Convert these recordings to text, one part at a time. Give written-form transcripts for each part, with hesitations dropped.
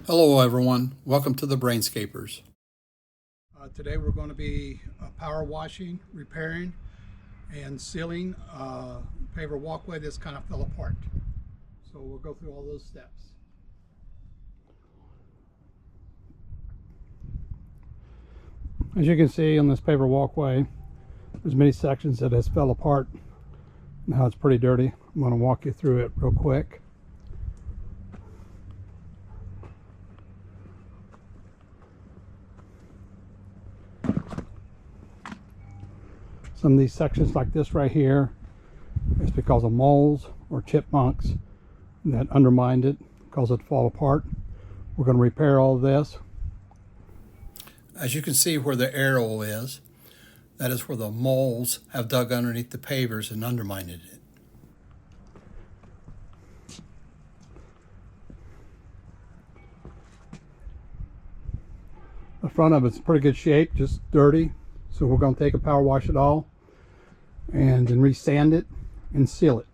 Hello everyone, welcome to the Brainscapers. Today we're going to be power washing, repairing, and sealing paver walkway that's kind of fell apart. So we'll go through all those steps. As you can see on this paver walkway, there's many sections that has fell apart. Now it's pretty dirty. I'm going to walk you through it real quick. Some of these sections like this right here is because of moles or chipmunks that undermined it, caused it to fall apart. We're going to repair all of this. As you can see where the arrow is, that is where the moles have dug underneath the pavers and undermined it. The front of it's in pretty good shape, just dirty. So we're going to take a power wash it all and then re-sand it and seal it.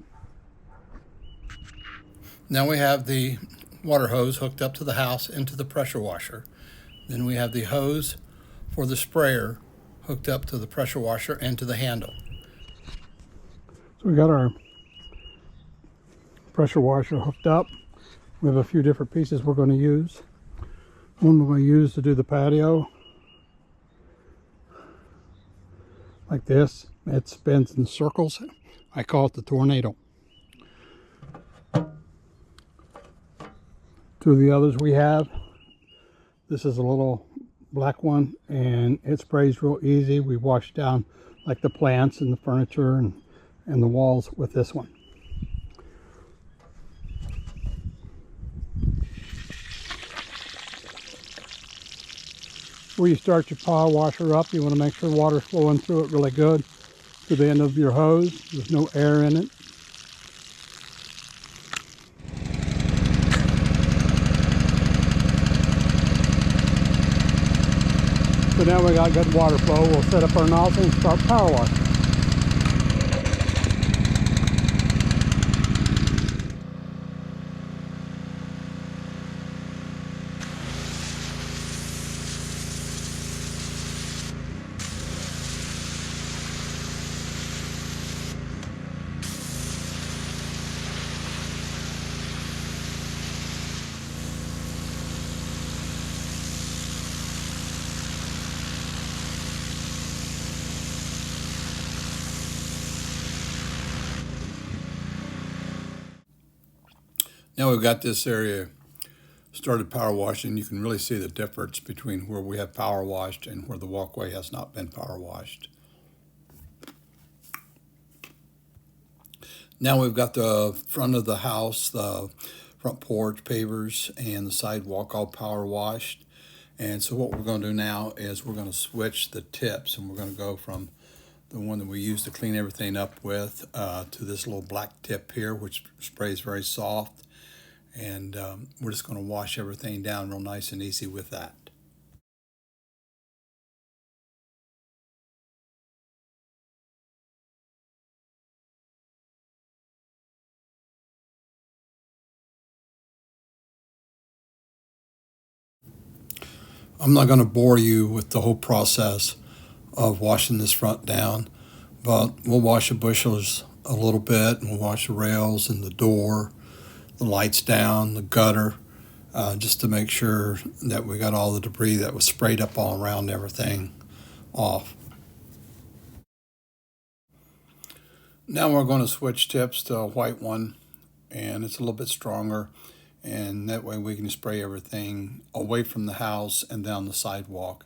Now we have the water hose hooked up to the house into the pressure washer. Then we have the hose for the sprayer hooked up to the pressure washer and to the handle. So we got our pressure washer hooked up. We have a few different pieces we're going to use. One we're going to use to do the patio, like this. It spins in circles. I call it the tornado. Two of the others we have. This is a little black one, and it sprays real easy. We wash down like the plants and the furniture and the walls with this one. Before you start your power washer up, you want to make sure water's flowing through it really good to the end of your hose. There's no air in it. So now we got good water flow. We'll set up our nozzle and start power washing. Now we've got this area started power washing. You can really see the difference between where we have power washed and where the walkway has not been power washed. Now we've got the front of the house, the front porch, pavers, and the sidewalk all power washed. And so what we're going to do now is we're going to switch the tips, and we're going to go from the one that we use to clean everything up with to this little black tip here, which sprays very soft. And we're just going to wash everything down real nice and easy with that. I'm not going to bore you with the whole process of washing this front down, but we'll wash the bushes a little bit, and we'll wash the rails and the door, the lights down, the gutter, just to make sure that we got all the debris that was sprayed up all around everything off. Now we're going to switch tips to a white one, and it's a little bit stronger, and that way we can spray everything away from the house and down the sidewalk.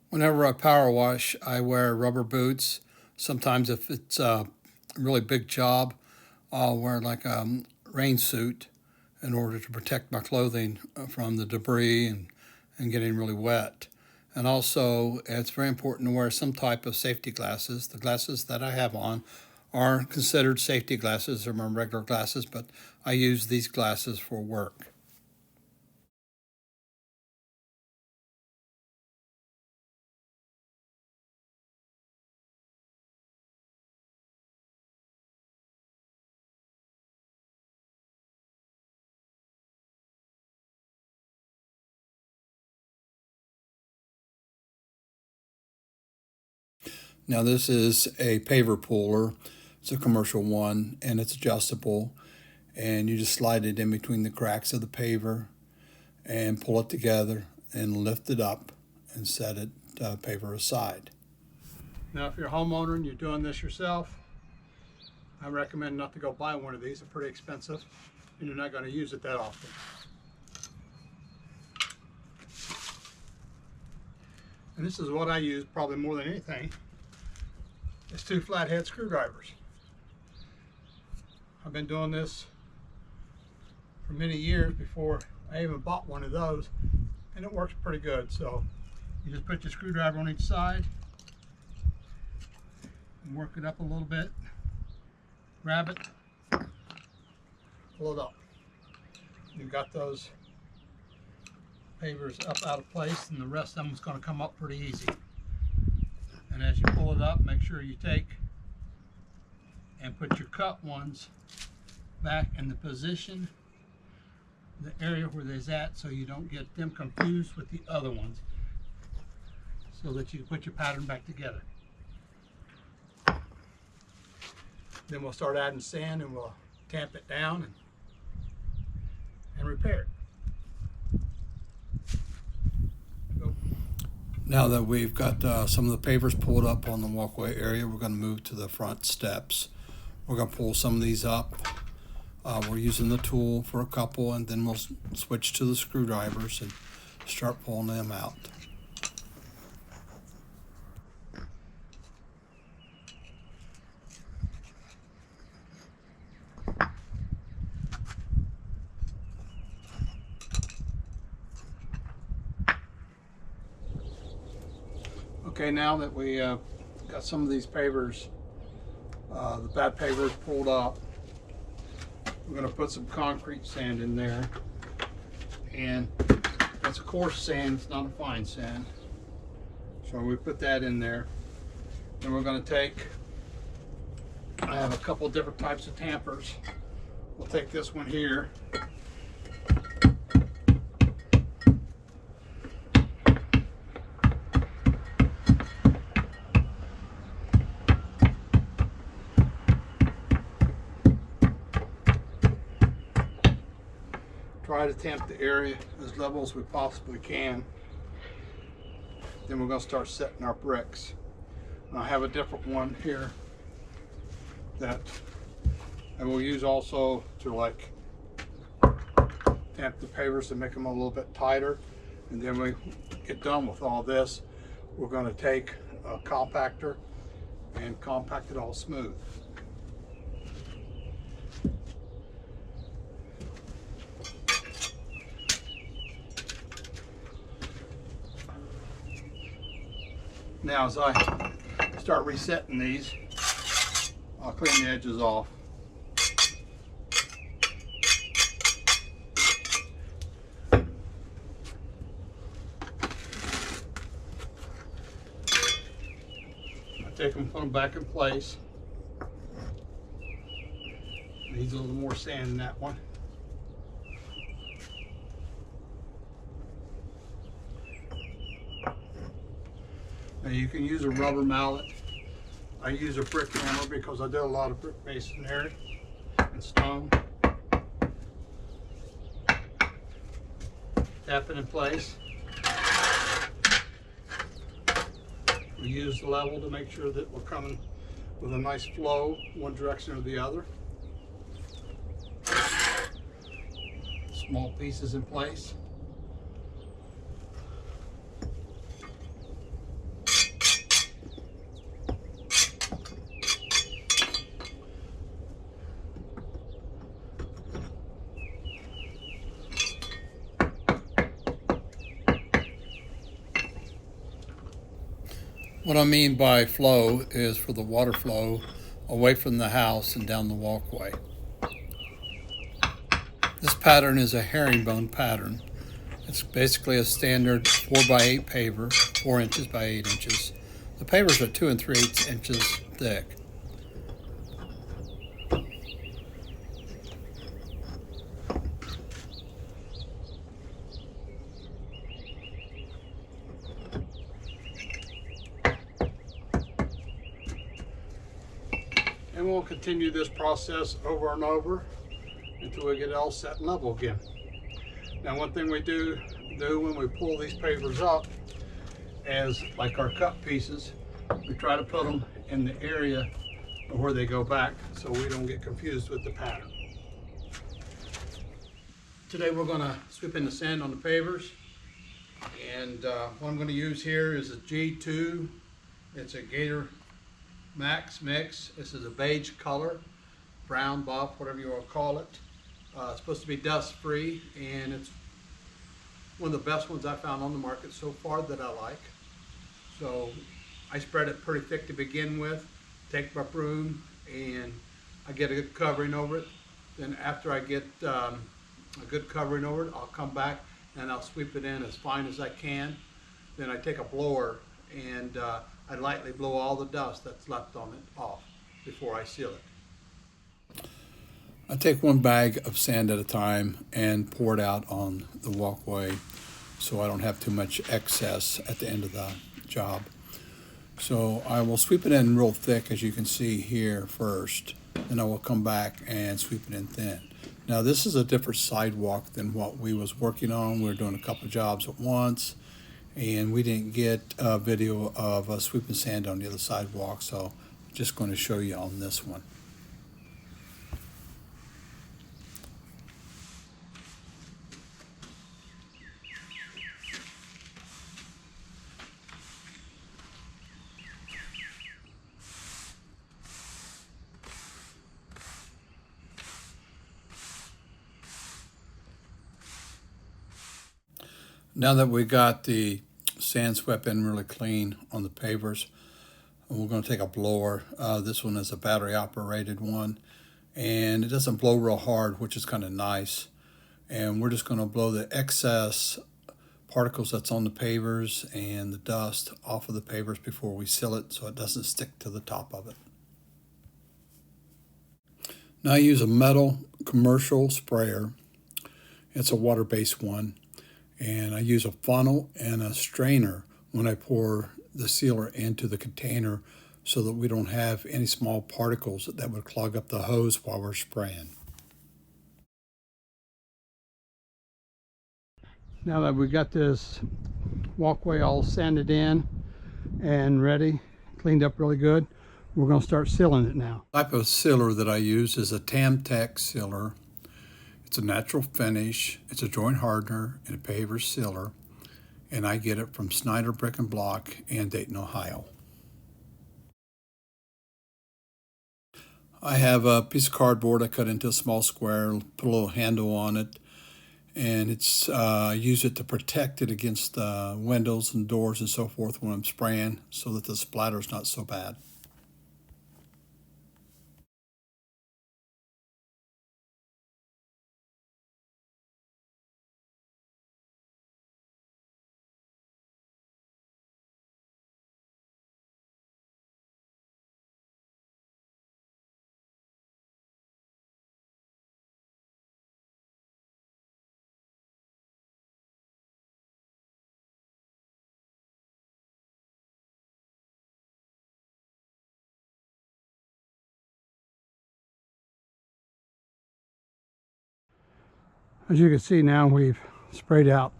Whenever I power wash, I wear rubber boots. Sometimes if it's a really big job, I'll wear like a rain suit in order to protect my clothing from the debris and getting really wet. And also, it's very important to wear some type of safety glasses. The glasses that I have on are considered safety glasses or my regular glasses, but I use these glasses for work. Now this is a paver puller. It's a commercial one and it's adjustable, and you just slide it in between the cracks of the paver and pull it together and lift it up and set it paver aside. Now, if you're a homeowner and you're doing this yourself, I recommend not to go buy one of these. They're pretty expensive and you're not going to use it that often. And this is what I use probably more than anything. It's 2 flathead screwdrivers. I've been doing this for many years before I even bought one of those, and it works pretty good. So you just put your screwdriver on each side and work it up a little bit, grab it, pull it up. You've got those pavers up out of place, and the rest of them is going to come up pretty easy. And as you pull it up, make sure you take and put your cut ones back in the position, the area where they're at, so you don't get them confused with the other ones, so that you put your pattern back together. Then we'll start adding sand and we'll tamp it down and repair it. Now that we've got some of the pavers pulled up on the walkway area, we're going to move to the front steps. We're going to pull some of these up. We're using the tool for a couple, and then we'll switch to the screwdrivers and start pulling them out. Okay, now that we got some of these pavers, the bad pavers pulled up, we're going to put some concrete sand in there. And that's a coarse sand, it's not a fine sand. So we put that in there. Then we're going to take, I have a couple of different types of tampers. We'll take this one here. Try to tamp the area as level as we possibly can. Then we're going to start setting our bricks. And I have a different one here that I will use also to like tamp the pavers to make them a little bit tighter. And then when we get done with all this, we're going to take a compactor and compact it all smooth. Now as I start resetting these, I'll clean the edges off. I take them, put them back in place. Needs a little more sand than that one. Now you can use a rubber mallet. I use a brick hammer because I do a lot of brick masonry and stone. Tap it in place. We use the level to make sure that we're coming with a nice flow one direction or the other. Small pieces in place. What I mean by flow is for the water flow away from the house and down the walkway. This pattern is a herringbone pattern. It's basically a standard 4x8 paver, 4 inches by 8 inches. The pavers are 2 3/8 inches thick. And we'll continue this process over and over until we get it all set and level again. Now, one thing we do when we pull these pavers up is, like our cut pieces, we try to put them in the area where they go back so we don't get confused with the pattern. Today we're going to sweep in the sand on the pavers, and what I'm going to use here is a G2. It's a Gator Max mix. This is a beige color, brown buff, whatever you want to call it. It's supposed to be dust free, and it's one of the best ones I found on the market so far that I like. So I spread it pretty thick to begin with, take my broom, and I get a good covering over it. Then after I get a good covering over it, I'll come back and I'll sweep it in as fine as I can. Then I take a blower and I lightly blow all the dust that's left on it off before I seal it. I take one bag of sand at a time and pour it out on the walkway so I don't have too much excess at the end of the job. So I will sweep it in real thick, as you can see here first. Then I will come back and sweep it in thin. Now this is a different sidewalk than what we was working on. We were doing a couple of jobs at once, and we didn't get a video of us sweeping sand on the other sidewalk, so I'm just going to show you on this one. Now that we got the sand swept in really clean on the pavers, we're going to take a blower. This one is a battery operated one, and it doesn't blow real hard, which is kind of nice. And we're just going to blow the excess particles that's on the pavers and the dust off of the pavers before we seal it so it doesn't stick to the top of it. Now I use a metal commercial sprayer. It's a water-based one. And I use a funnel and a strainer when I pour the sealer into the container so that we don't have any small particles that would clog up the hose while we're spraying. Now that we got this walkway all sanded in and ready, cleaned up really good, we're going to start sealing it now. The type of sealer that I use is a Tamtec sealer. It's a natural finish, it's a joint hardener and a paver sealer, and I get it from Snyder Brick and Block in Dayton, Ohio. I have a piece of cardboard I cut into a small square, put a little handle on it, and it's use it to protect it against windows and doors and so forth when I'm spraying so that the splatter's not so bad. As you can see now, we've sprayed out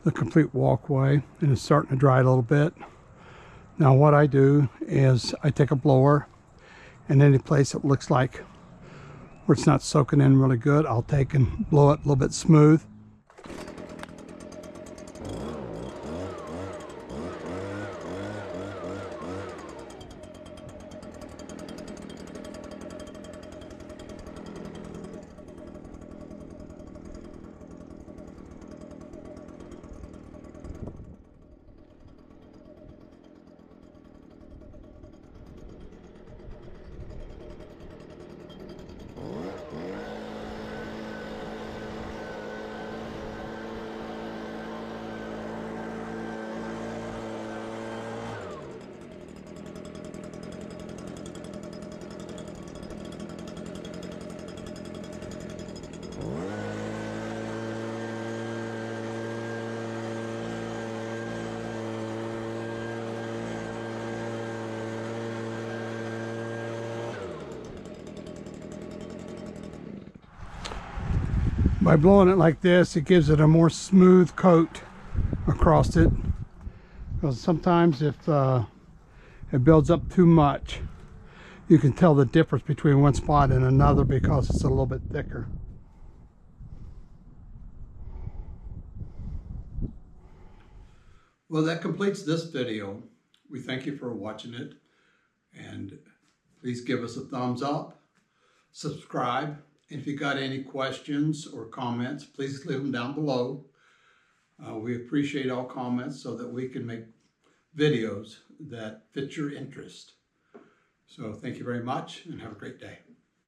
the complete walkway and it's starting to dry a little bit. Now what I do is I take a blower, and any place that looks like where it's not soaking in really good, I'll take and blow it a little bit smooth. By blowing it like this, it gives it a more smooth coat across it. Because sometimes if it builds up too much, you can tell the difference between one spot and another because it's a little bit thicker. Well, that completes this video. We thank you for watching it, and please give us a thumbs up, subscribe, and if you got any questions or comments, please leave them down below. We appreciate all comments so that we can make videos that fit your interest. So thank you very much and have a great day.